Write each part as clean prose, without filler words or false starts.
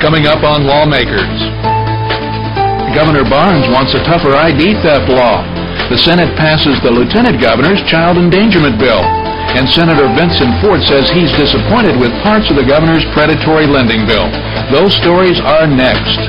Coming up on Lawmakers. Governor Barnes wants a tougher ID theft law. The Senate passes the Lieutenant Governor's child endangerment bill. And Senator Vincent Ford says he's disappointed with parts of the governor's predatory lending bill. Those stories are next.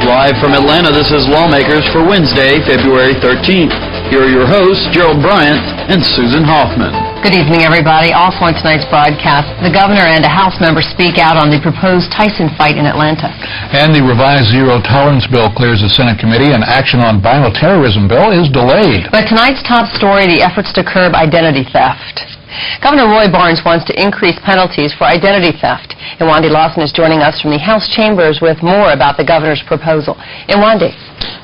Live from Atlanta, this is Lawmakers for Wednesday, February 13th. Here are your hosts, Gerald Bryant and Susan Hoffman. Good evening, everybody. Also on tonight's broadcast, the governor and a House member speak out on the proposed Tyson fight in Atlanta. And the revised zero-tolerance bill clears the Senate committee, and action on violent terrorism bill is delayed. But tonight's top story, the efforts to curb identity theft. Governor Roy Barnes wants to increase penalties for identity theft. Iwandi Lawson is joining us from the House chambers with more about the governor's proposal. Iwandi.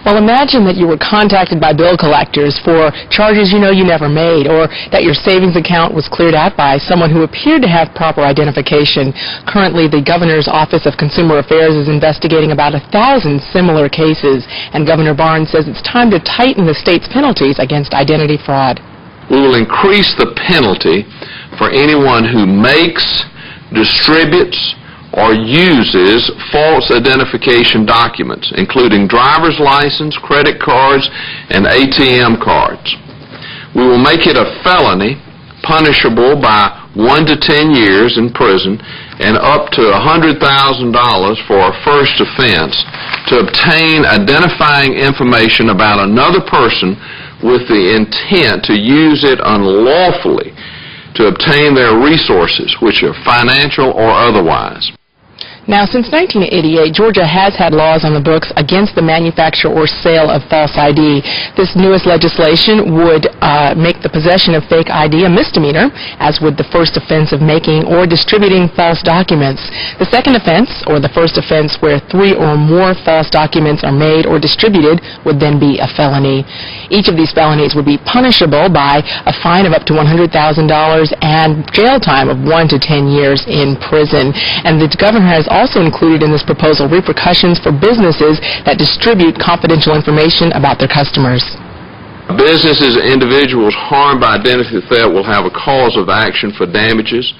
Well, imagine that you were contacted by bill collectors for charges you know you never made, or that your savings account was cleared out by someone who appeared to have proper identification. Currently, the governor's Office of Consumer Affairs is investigating about 1,000 similar cases, and Governor Barnes says it's time to tighten the state's penalties against identity fraud. We will increase the penalty for anyone who makes, distributes, or uses false identification documents, including driver's license, credit cards, and ATM cards. We will make it a felony, punishable by 1 to 10 years in prison and up to $100,000 for a first offense to obtain identifying information about another person with the intent to use it unlawfully to obtain their resources, which are financial or otherwise. Now, since 1988, Georgia has had laws on the books against the manufacture or sale of false ID. This newest legislation would make the possession of fake ID a misdemeanor, as would the first offense of making or distributing false documents. The second offense, or the first offense where 3 or more false documents are made or distributed, would then be a felony. Each of these felonies would be punishable by a fine of up to $100,000 and jail time of 1 to 10 years in prison. And the governor has also included in this proposal repercussions for businesses that distribute confidential information about their customers. Businesses and individuals harmed by identity theft will have a cause of action for damages.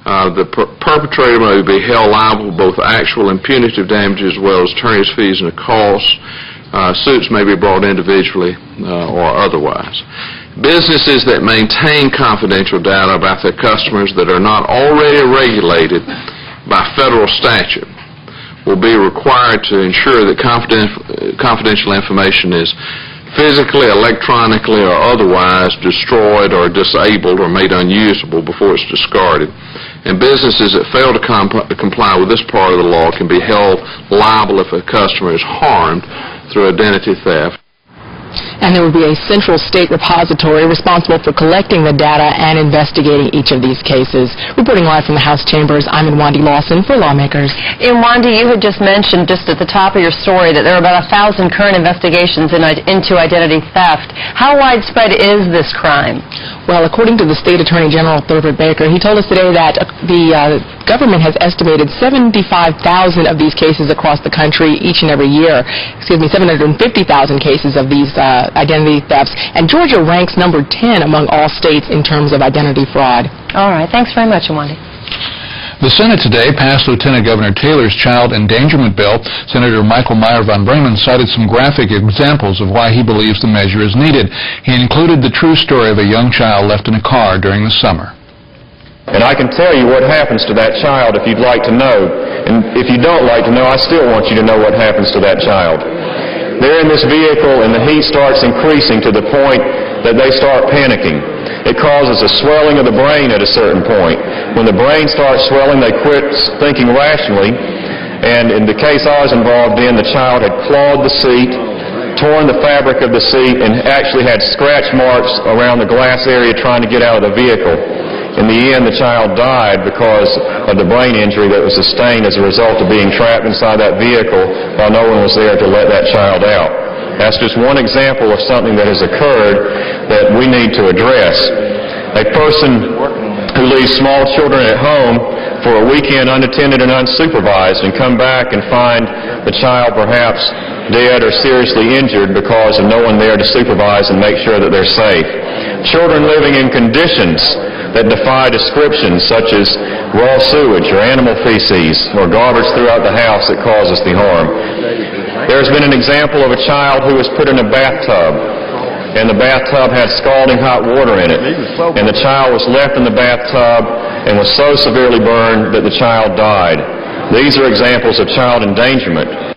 The perpetrator may be held liable for both actual and punitive damages, as well as attorney's fees and costs. Suits may be brought individually or otherwise. Businesses that maintain confidential data about their customers that are not already regulated by federal statute will be required to ensure that confidential information is physically, electronically, or otherwise destroyed or disabled or made unusable before it's discarded. And businesses that fail to comply with this part of the law can be held liable if a customer is harmed through identity theft. And there would be a central state repository responsible for collecting the data and investigating each of these cases. Reporting live from the House chambers, I'm Iwandi Lawson for Lawmakers. Iwandi, you had just mentioned just at the top of your story that there are about 1,000 current investigations into identity theft. How widespread is this crime? Well, according to the State Attorney General, Thurgood Baker, he told us today that the government has estimated 75,000 of these cases across the country each and every year. 750,000 cases of these identity thefts. And Georgia ranks number 10 among all states in terms of identity fraud. All right. Thanks very much, Iwandi. The Senate today passed Lieutenant Governor Taylor's child endangerment bill. Senator Michael Meyer von Bremen cited some graphic examples of why he believes the measure is needed. He included the true story of a young child left in a car during the summer. And I can tell you what happens to that child if you'd like to know. And if you don't like to know, I still want you to know what happens to that child. They're in this vehicle and the heat starts increasing to the point that they start panicking. It causes a swelling of the brain at a certain point. When the brain starts swelling, they quit thinking rationally. And in the case I was involved in, the child had clawed the seat, torn the fabric of the seat, and actually had scratch marks around the glass area trying to get out of the vehicle. In the end, the child died because of the brain injury that was sustained as a result of being trapped inside that vehicle while no one was there to let that child out. That's just one example of something that has occurred that we need to address. A person who leaves small children at home for a weekend unattended and unsupervised and come back and find the child perhaps dead or seriously injured because of no one there to supervise and make sure that they're safe. Children living in conditions that defy description, such as raw sewage or animal feces or garbage throughout the house that causes the harm. There's been an example of a child who was put in a bathtub, and the bathtub had scalding hot water in it, and the child was left in the bathtub and was so severely burned that the child died. These are examples of child endangerment.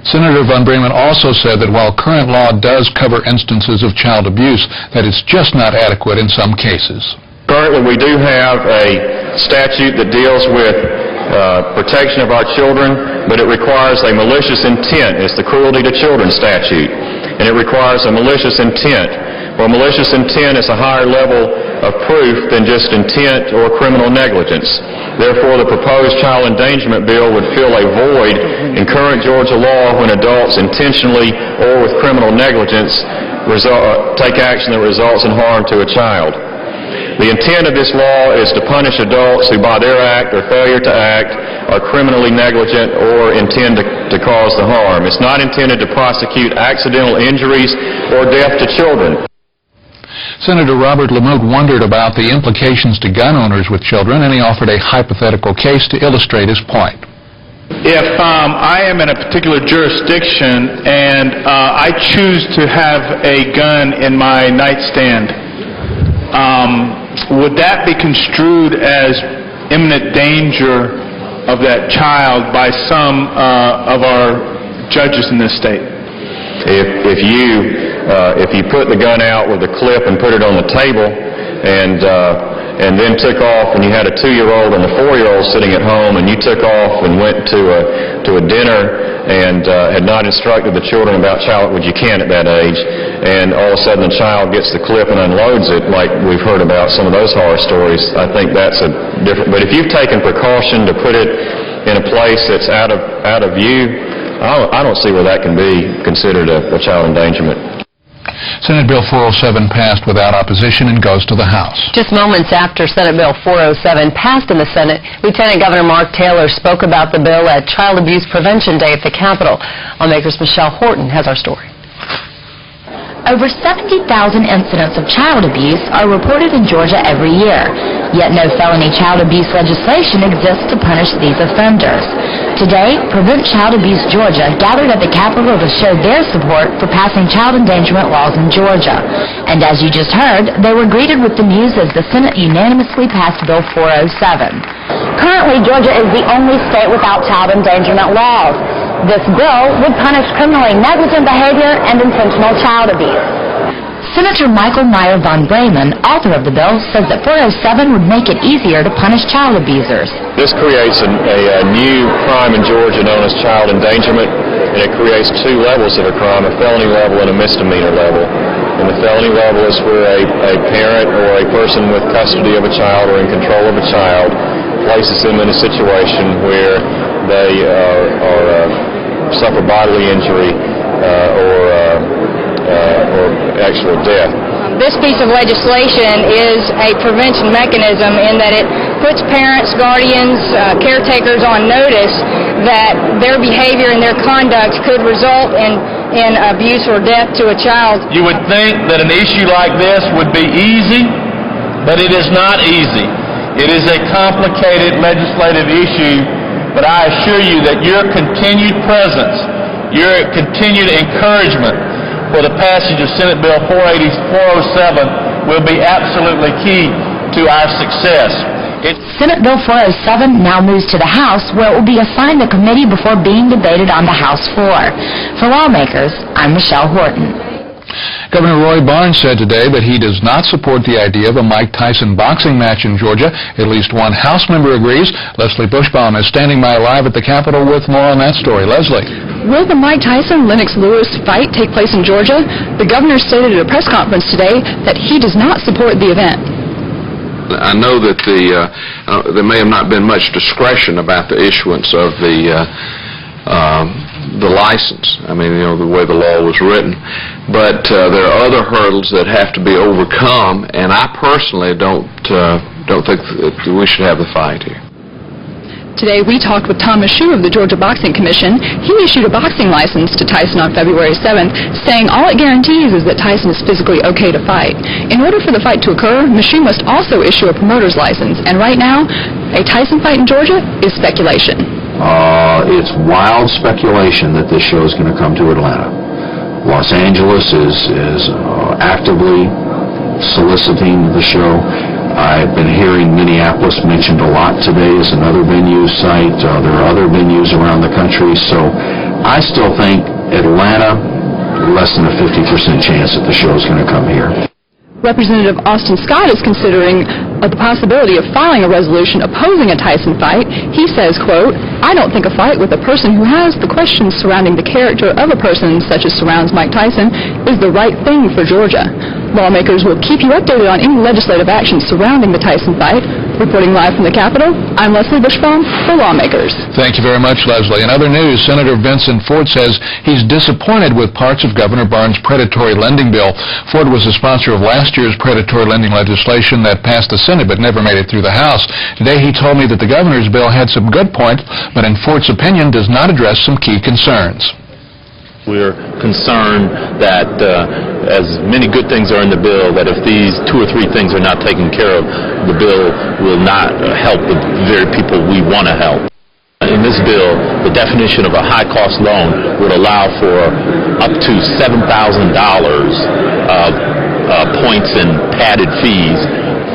Senator Von Bremen also said that while current law does cover instances of child abuse, that it's just not adequate in some cases. Currently, we do have a statute that deals with protection of our children, but it requires a malicious intent. It's the cruelty to children statute, and it requires a malicious intent. Well, malicious intent is a higher level of proof than just intent or criminal negligence. Therefore, the proposed child endangerment bill would fill a void in current Georgia law when adults intentionally or with criminal negligence take action that results in harm to a child. The intent of this law is to punish adults who by their act or failure to act are criminally negligent or intend to cause the harm. It's not intended to prosecute accidental injuries or death to children. Senator Robert Lamoot wondered about the implications to gun owners with children, and he offered a hypothetical case to illustrate his point. If I am in a particular jurisdiction and I choose to have a gun in my nightstand, would that be construed as imminent danger of that child by some of our judges in this state? If you put the gun out with a clip and put it on the table and then took off, and you had a 2-year-old and a 4-year-old sitting at home, and you took off and went to a dinner and had not instructed the children about child, which you can at that age, and all of a sudden the child gets the clip and unloads it, like we've heard about some of those horror stories, I think that's a different. But if you've taken precaution to put it in a place that's out of view, I don't see where that can be considered a child endangerment. Senate Bill 407 passed without opposition and goes to the House. Just moments after Senate Bill 407 passed in the Senate, Lieutenant Governor Mark Taylor spoke about the bill at Child Abuse Prevention Day at the Capitol. Lawmakers Michelle Horton has our story. Over 70,000 incidents of child abuse are reported in Georgia every year, yet no felony child abuse legislation exists to punish these offenders. Today, Prevent Child Abuse Georgia gathered at the Capitol to show their support for passing child endangerment laws in Georgia. And as you just heard, they were greeted with the news as the Senate unanimously passed Bill 407. Currently, Georgia is the only state without child endangerment laws. This bill would punish criminally negligent behavior and intentional child abuse. Senator Michael Meyer Von Bremen, author of the bill, says that 407 would make it easier to punish child abusers. This creates a new crime in Georgia known as child endangerment, and it creates 2 levels of a crime, a felony level and a misdemeanor level. And the felony level is where a parent or a person with custody of a child or in control of a child places them in a situation where they suffer bodily injury or actual death. This piece of legislation is a prevention mechanism in that it puts parents, guardians, caretakers on notice that their behavior and their conduct could result in abuse or death to a child. You would think that an issue like this would be easy, but it is not easy. It is a complicated legislative issue, but I assure you that your continued presence, your continued encouragement for the passage of Senate Bill 407 will be absolutely key to our success. Senate Bill 407 now moves to the House, where it will be assigned a committee before being debated on the House floor. For Lawmakers, I'm Michelle Horton. Governor Roy Barnes said today that he does not support the idea of a Mike Tyson boxing match in Georgia. At least one House member agrees. Leslie Bushbaum is standing by live at the Capitol with more on that story. Leslie. Will the Mike Tyson-Lennox Lewis fight take place in Georgia? The governor stated at a press conference today that he does not support the event. I know that there may have not been much discretion about the issuance of the license. I mean, the way the law was written. But there are other hurdles that have to be overcome, and I personally don't think that we should have the fight here. Today, we talked with Tom Mashu of the Georgia Boxing Commission. He issued a boxing license to Tyson on February 7th, saying all it guarantees is that Tyson is physically okay to fight. In order for the fight to occur, Mashu must also issue a promoter's license. And right now, a Tyson fight in Georgia is speculation. It's wild speculation that this show is going to come to Atlanta. Los Angeles is actively soliciting the show. I've been hearing Minneapolis mentioned a lot today as another venue site. There are other venues around the country, so I still think Atlanta, less than a 50% chance that the show is going to come here. Representative Austin Scott is considering the possibility of filing a resolution opposing a Tyson fight. He says, quote, "I don't think a fight with a person who has the questions surrounding the character of a person such as surrounds Mike Tyson is the right thing for Georgia." Lawmakers will keep you updated on any legislative action surrounding the Tyson fight. Reporting live from the Capitol, I'm Leslie Bushbaum for Lawmakers. Thank you very much, Leslie. In other news, Senator Vincent Ford says he's disappointed with parts of Governor Barnes' predatory lending bill. Ford was the sponsor of last year's predatory lending legislation that passed the Senate but never made it through the House. Today he told me that the governor's bill had some good points, but in Ford's opinion does not address some key concerns. We're concerned that as many good things are in the bill, that if these 2 or 3 things are not taken care of, the bill will not help the very people we want to help. In this bill, the definition of a high-cost loan would allow for up to $7,000 of points and padded fees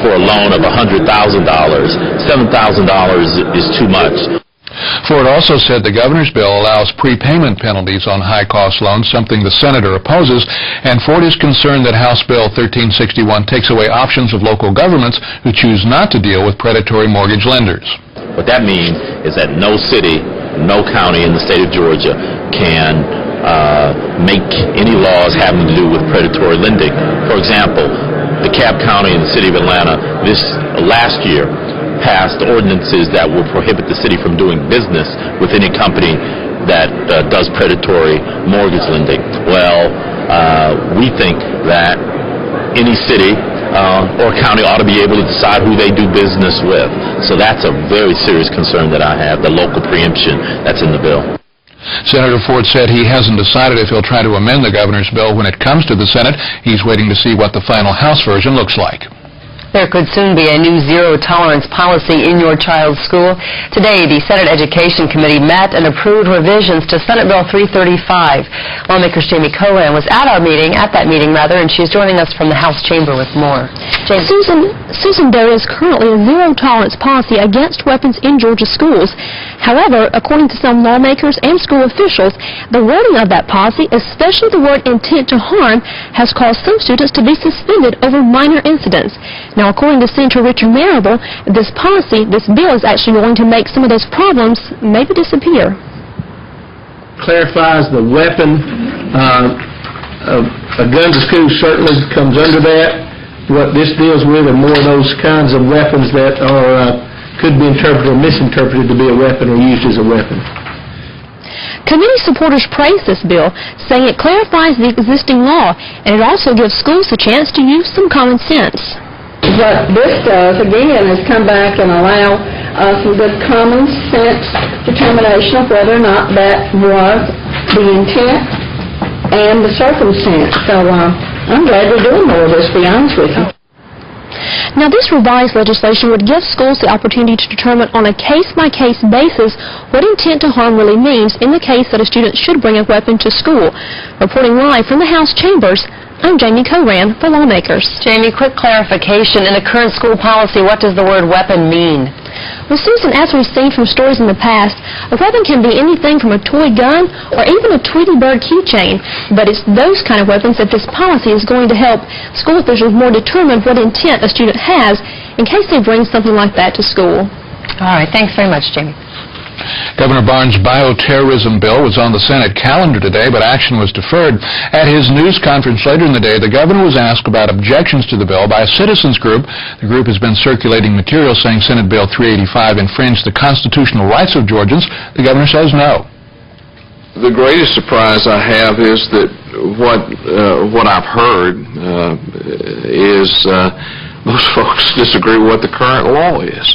for a loan of $100,000. $7,000 is too much. Ford also said the governor's bill allows prepayment penalties on high-cost loans, something the senator opposes, and Ford is concerned that House Bill 1361 takes away options of local governments who choose not to deal with predatory mortgage lenders. What that means is that no city, no county in the state of Georgia can make any laws having to do with predatory lending. For example, DeKalb County and the city of Atlanta last year passed ordinances that will prohibit the city from doing business with any company that does predatory mortgage lending. Well, we think that any city or county ought to be able to decide who they do business with. So that's a very serious concern that I have, the local preemption that's in the bill. Senator Ford said he hasn't decided if he'll try to amend the governor's bill when it comes to the Senate. He's waiting to see what the final House version looks like. There could soon be a new zero-tolerance policy in your child's school. Today, the Senate Education Committee met and approved revisions to Senate Bill 335. Lawmakers Jamie Cohen was at that meeting, and she's joining us from the House chamber with more. Susan, there is currently a zero-tolerance policy against weapons in Georgia schools. However, according to some lawmakers and school officials, the wording of that policy, especially the word intent to harm, has caused some students to be suspended over minor incidents. Now, according to Senator Richard Marable, this bill is actually going to make some of those problems maybe disappear. Clarifies the weapon. A gun to school certainly comes under that. What this deals with are more of those kinds of weapons that could be interpreted or misinterpreted to be a weapon or used as a weapon. Committee supporters praise this bill, saying it clarifies the existing law, and it also gives schools a chance to use some common sense. What this does, again, is come back and allow some good common sense determination of whether or not that was the intent and the circumstance. So I'm glad we're doing more of this, to be honest with you. Now, this revised legislation would give schools the opportunity to determine on a case-by-case basis what intent to harm really means in the case that a student should bring a weapon to school. Reporting live from the House chambers, I'm Jamie Coran for Lawmakers. Jamie, quick clarification. In the current school policy, what does the word weapon mean? Well, Susan, as we've seen from stories in the past, a weapon can be anything from a toy gun or even a Tweety Bird keychain. But it's those kind of weapons that this policy is going to help school officials more determine what intent a student has in case they bring something like that to school. All right. Thanks very much, Jamie. Governor Barnes' bioterrorism bill was on the Senate calendar today, but action was deferred. At his news conference later in the day, the governor was asked about objections to the bill by a citizens group. The group has been circulating material saying Senate Bill 385 infringed the constitutional rights of Georgians. The governor says no. The greatest surprise I have is that what I've heard is most folks disagree with what the current law is.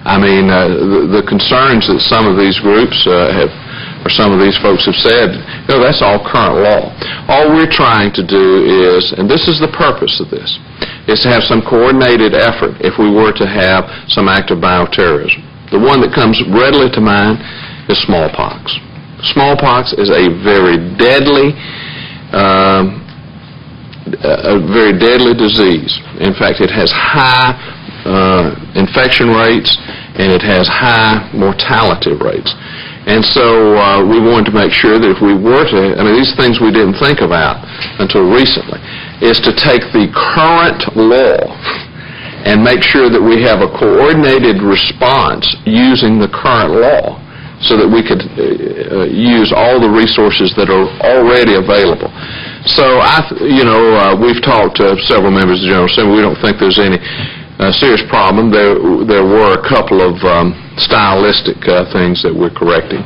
I mean, the concerns that some of these groups or some of these folks have said, that's all current law. All we're trying to do is, and this is the purpose of this, is to have some coordinated effort if we were to have some act of bioterrorism. The one that comes readily to mind is smallpox. Smallpox is a very deadly disease. In fact, it has high infection rates and it has high mortality rates. And so we wanted to make sure that if we were to, these things we didn't think about until recently, is to take the current law and make sure that we have a coordinated response using the current law so that we could use all the resources that are already available. So, we've talked to several members of the General Assembly. We don't think there's any serious problem. There were a couple of stylistic things that we're correcting.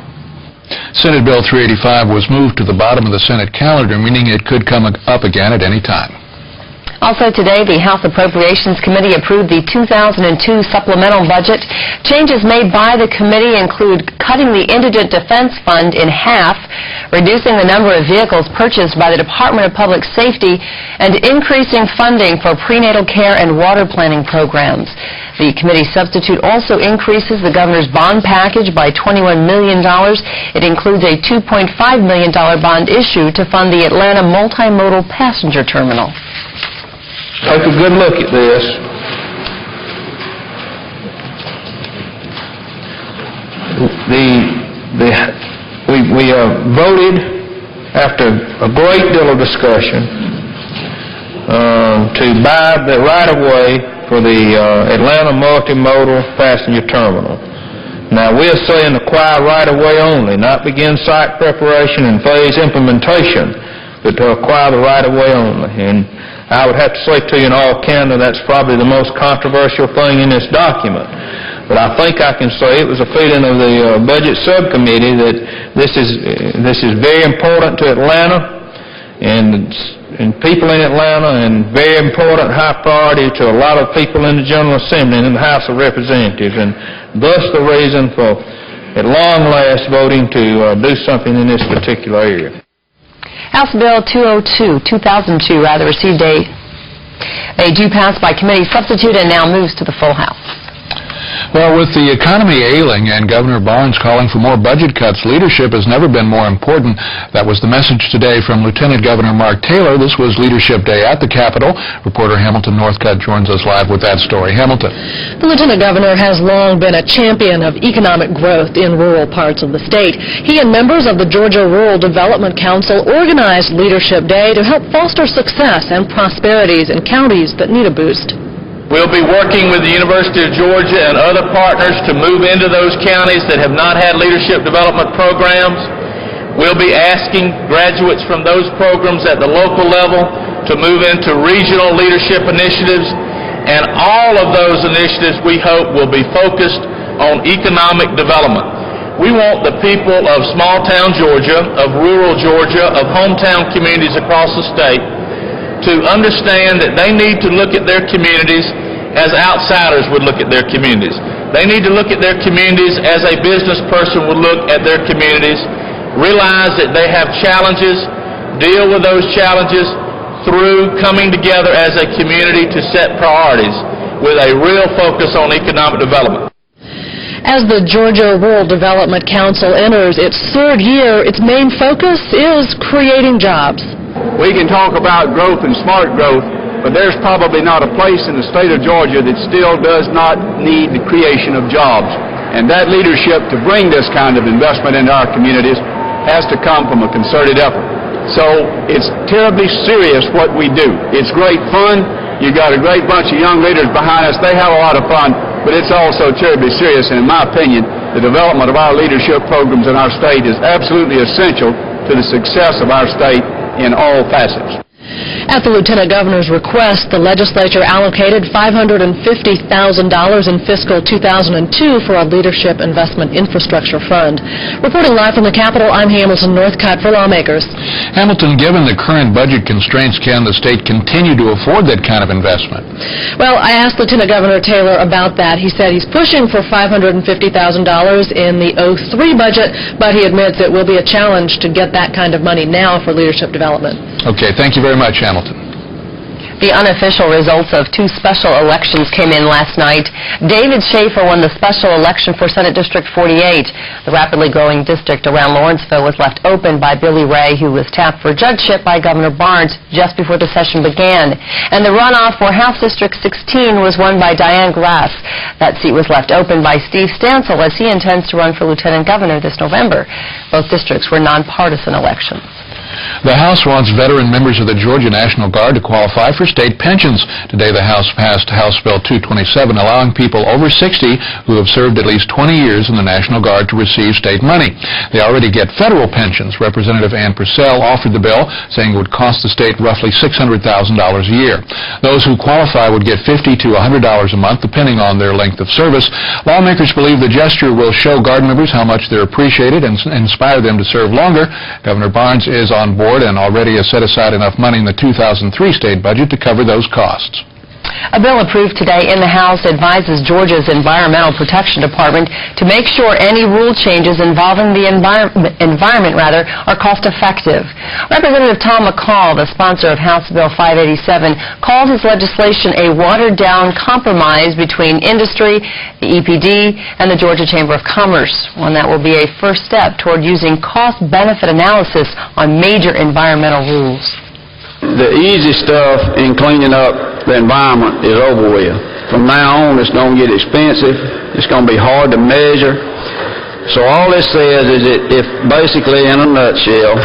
Senate Bill 385 was moved to the bottom of the Senate calendar, meaning it could come up again at any time. Also today, the House Appropriations Committee approved the 2002 supplemental budget. Changes made by the committee include cutting the Indigent Defense Fund in half, reducing the number of vehicles purchased by the Department of Public Safety, and increasing funding for prenatal care and water planning programs. The committee substitute also increases the governor's bond package by $21 million. It includes a $2.5 million bond issue to fund the Atlanta Multimodal Passenger Terminal. Take a good look at this. We voted after a great deal of discussion to buy the right-of-way for the Atlanta Multimodal Passenger Terminal. Now, we're saying acquire right-of-way only, not begin site preparation and phase implementation, but to acquire the right-of-way only. And I would have to say to you in all candor, that's probably the most controversial thing in this document. But I think I can say it was a feeling of the Budget Subcommittee that this is very important to Atlanta and people in Atlanta, and very important, high priority to a lot of people in the General Assembly and in the House of Representatives, and thus the reason for, at long last, voting to do something in this particular area. House Bill 2002 received a due pass by committee substitute and now moves to the full House. Well, with the economy ailing and Governor Barnes calling for more budget cuts, leadership has never been more important. That was the message today from Lieutenant Governor Mark Taylor. This was Leadership Day at the Capitol. Reporter Hamilton Northcutt joins us live with that story. Hamilton. The Lieutenant Governor has long been a champion of economic growth in rural parts of the state. He and members of the Georgia Rural Development Council organized Leadership Day to help foster success and prosperities in counties that need a boost. We'll be working with the University of Georgia and other partners to move into those counties that have not had leadership development programs. We'll be asking graduates from those programs at the local level to move into regional leadership initiatives, and all of those initiatives, we hope, will be focused on economic development. We want the people of small-town Georgia, of rural Georgia, of hometown communities across the state to understand that they need to look at their communities as outsiders would look at their communities. They need to look at their communities as a business person would look at their communities, realize that they have challenges, deal with those challenges through coming together as a community to set priorities with a real focus on economic development. As the Georgia Rural Development Council enters its third year, its main focus is creating jobs. We can talk about growth and smart growth, but there's probably not a place in the state of Georgia that still does not need the creation of jobs. And that leadership to bring this kind of investment into our communities has to come from a concerted effort. So it's terribly serious what we do. It's great fun. You've got a great bunch of young leaders behind us. They have a lot of fun, but it's also terribly serious. And in my opinion, the development of our leadership programs in our state is absolutely essential to the success of our state in all facets. At the Lieutenant Governor's request, the legislature allocated $550,000 in fiscal 2002 for a Leadership Investment Infrastructure Fund. Reporting live from the Capitol, I'm Hamilton Northcutt for Lawmakers. Hamilton, given the current budget constraints, can the state continue to afford that kind of investment? Well, I asked Lieutenant Governor Taylor about that. He said he's pushing for $550,000 in the 03 budget, but he admits it will be a challenge to get that kind of money now for leadership development. Okay, thank you very much, Hamilton. The unofficial results of 2 special elections came in last night. David Schaefer won the special election for Senate District 48. The rapidly growing district around Lawrenceville was left open by Billy Ray, who was tapped for judgeship by Governor Barnes just before the session began. And the runoff for House District 16 was won by Diane Grass. That seat was left open by Steve Stansel, as he intends to run for lieutenant governor this November. Both districts were nonpartisan elections. The House wants veteran members of the Georgia National Guard to qualify for state pensions. Today, the House passed House Bill 227, allowing people over 60 who have served at least 20 years in the National Guard to receive state money. They already get federal pensions. Representative Ann Purcell offered the bill, saying it would cost the state roughly $600,000 a year. Those who qualify would get $50 to $100 a month, depending on their length of service. Lawmakers believe the gesture will show Guard members how much they're appreciated and inspire them to serve longer. Governor Barnes is on board and already has set aside enough money in the 2003 state budget to cover those costs. A bill approved today in the House advises Georgia's Environmental Protection Department to make sure any rule changes involving the environment are cost-effective. Representative Tom McCall, the sponsor of House Bill 587, called his legislation a watered-down compromise between industry, the EPD, and the Georgia Chamber of Commerce, one that will be a first step toward using cost-benefit analysis on major environmental rules. The easy stuff in cleaning up the environment is over with. From now on, it's going to get expensive. It's going to be hard to measure. So all this says is that if basically, in a nutshell,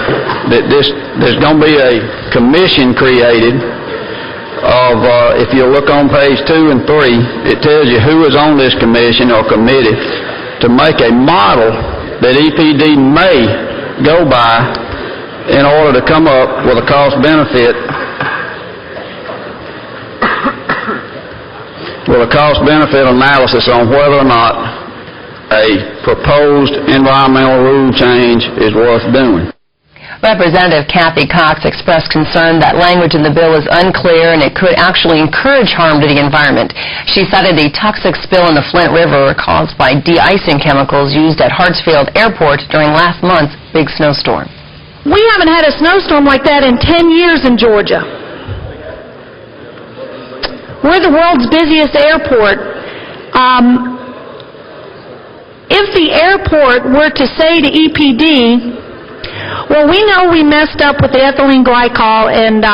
that there's going to be a commission created of, if you look on page 2 and 3, it tells you who is on this commission or committee to make a model that EPD may go by in order to come up with a cost-benefit analysis on whether or not a proposed environmental rule change is worth doing. Representative Kathy Cox expressed concern that language in the bill is unclear and it could actually encourage harm to the environment. She cited the toxic spill in the Flint River caused by de-icing chemicals used at Hartsfield Airport during last month's big snowstorm. We haven't had a snowstorm like that in 10 years in Georgia. We're the world's busiest airport. If the airport were to say to EPD, well, we know we messed up with the ethylene glycol and,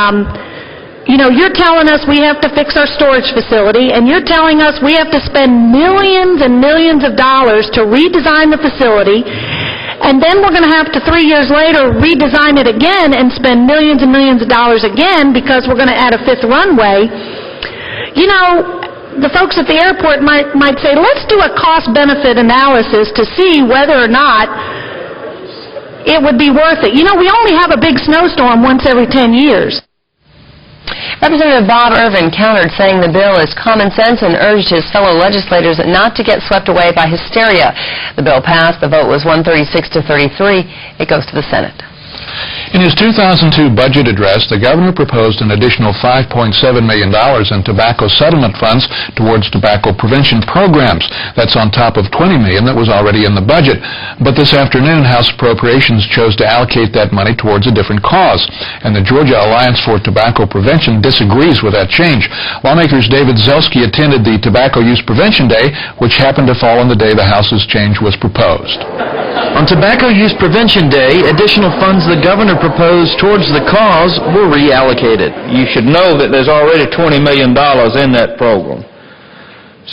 you're telling us we have to fix our storage facility and you're telling us we have to spend millions and millions of dollars to redesign the facility. And then we're going to have to, 3 years later, redesign it again and spend millions and millions of dollars again because we're going to add a 5th runway. The folks at the airport might say, let's do a cost-benefit analysis to see whether or not it would be worth it. We only have a big snowstorm once every 10 years. Representative Bob Irvin countered, saying the bill is common sense and urged his fellow legislators not to get swept away by hysteria. The bill passed. The vote was 136 to 33. It goes to the Senate. In his 2002 budget address, the governor proposed an additional $5.7 million in tobacco settlement funds towards tobacco prevention programs. That's on top of $20 million that was already in the budget. But this afternoon, House Appropriations chose to allocate that money towards a different cause. And the Georgia Alliance for Tobacco Prevention disagrees with that change. Lawmakers David Zelski attended the Tobacco Use Prevention Day, which happened to fall on the day the House's change was proposed. On Tobacco Use Prevention Day, additional funds the governor proposed towards the cause were reallocated. You should know that there's already $20 million in that program.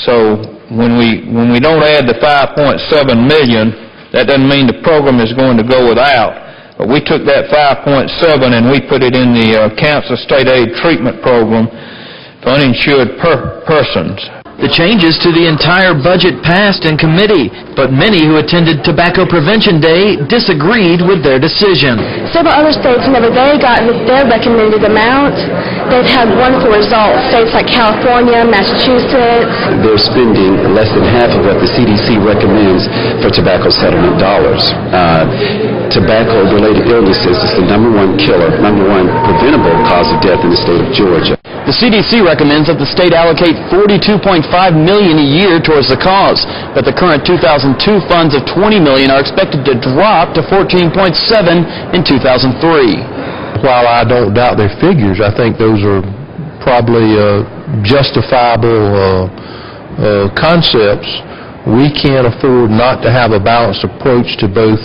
So when we don't add the $5.7 million, that doesn't mean the program is going to go without. But we took that $5.7 and we put it in the Cancer State Aid Treatment Program for uninsured persons. The changes to the entire budget passed in committee, but many who attended Tobacco Prevention Day disagreed with their decision. Several other states, whenever they got their recommended amount, they've had wonderful results. States like California, Massachusetts. They're spending less than half of what the CDC recommends for tobacco settlement dollars. Tobacco-related illnesses is the number one preventable cause of death in the state of Georgia. The CDC recommends that the state allocate $42.5 million a year towards the cause, but the current 2002 funds of $20 million are expected to drop to $14.7 in 2003. While I don't doubt their figures, I think those are probably justifiable concepts. We can't afford not to have a balanced approach to both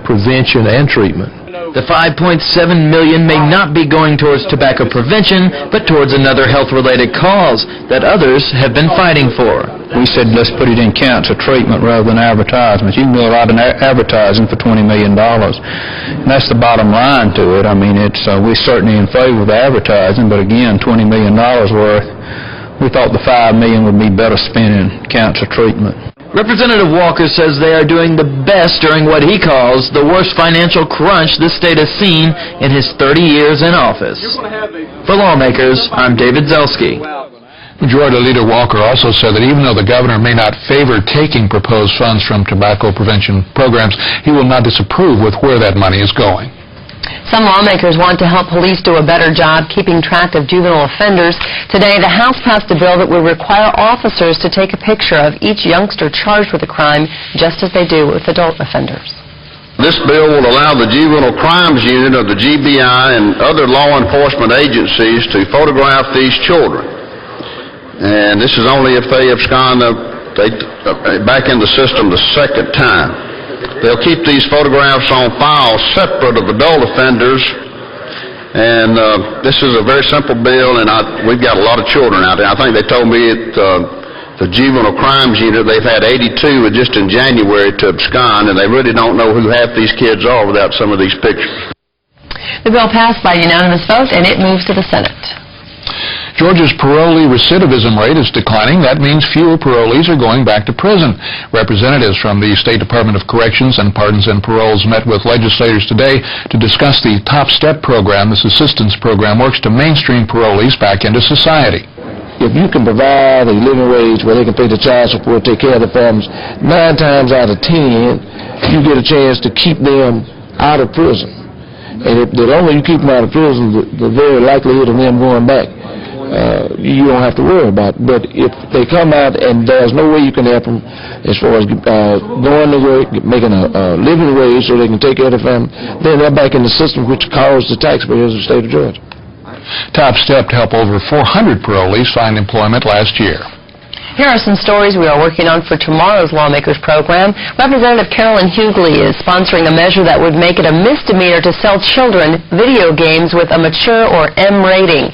prevention and treatment. The $5.7 million may not be going towards tobacco prevention, but towards another health-related cause that others have been fighting for. We said let's put it in cancer treatment rather than advertisements. You can do a lot of advertising for $20 million. And that's the bottom line to it. I mean, we're certainly in favor of advertising, but again, $20 million worth. We thought the $5 million would be better spent in cancer treatment. Representative Walker says they are doing the best during what he calls the worst financial crunch this state has seen in his 30 years in office. For Lawmakers, I'm David Zelski. Majority Leader Walker also said that even though the governor may not favor taking proposed funds from tobacco prevention programs, he will not disapprove with where that money is going. Some lawmakers want to help police do a better job keeping track of juvenile offenders. Today, the House passed a bill that would require officers to take a picture of each youngster charged with a crime, just as they do with adult offenders. This bill will allow the Juvenile Crimes Unit of the GBI and other law enforcement agencies to photograph these children. And this is only if they abscond back in the system the second time. They'll keep these photographs on file separate of adult offenders, and this is a very simple bill, and we've got a lot of children out there. I think they told me at the Juvenile Crimes Unit they've had 82 just in January to abscond, and they really don't know who half these kids are without some of these pictures. The bill passed by unanimous vote, and it moves to the Senate. Georgia's parolee recidivism rate is declining. That means fewer parolees are going back to prison. Representatives from the State Department of Corrections and Pardons and Paroles met with legislators today to discuss the Top Step program. This assistance program works to mainstream parolees back into society. If you can provide a living wage where they can pay the child support, take care of the families, 9 times out of 10, you get a chance to keep them out of prison. And the longer you keep them out of prison, the very likelihood of them going back, you don't have to worry about it. But if they come out and there's no way you can help them as far as going to work, making a living wage so they can take care of their family, then they're back in the system, which costs the taxpayers of the state of Georgia. Top Step helped over 400 parolees find employment last year. Here are some stories we are working on for tomorrow's Lawmakers program. Representative Carolyn Hughley is sponsoring a measure that would make it a misdemeanor to sell children video games with a mature or M rating.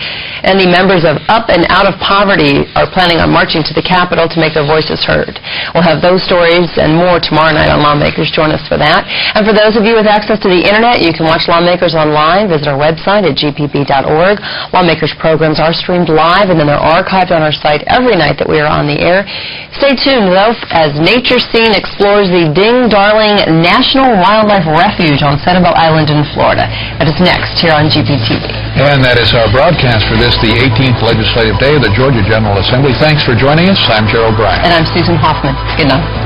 And the members of Up and Out of Poverty are planning on marching to the Capitol to make their voices heard. We'll have those stories and more tomorrow night on Lawmakers. Join us for that. And for those of you with access to the Internet, you can watch Lawmakers online. Visit our website at gpb.org. Lawmakers programs are streamed live, and then they're archived on our site every night that we are on the air. Stay tuned, though, as Nature Scene explores the Ding Darling National Wildlife Refuge on Sanibel Island in Florida. That is next here on GPTV. And that is our broadcast for this, the 18th Legislative Day of the Georgia General Assembly. Thanks for joining us. I'm Gerald Bryant. And I'm Susan Hoffman. Good night.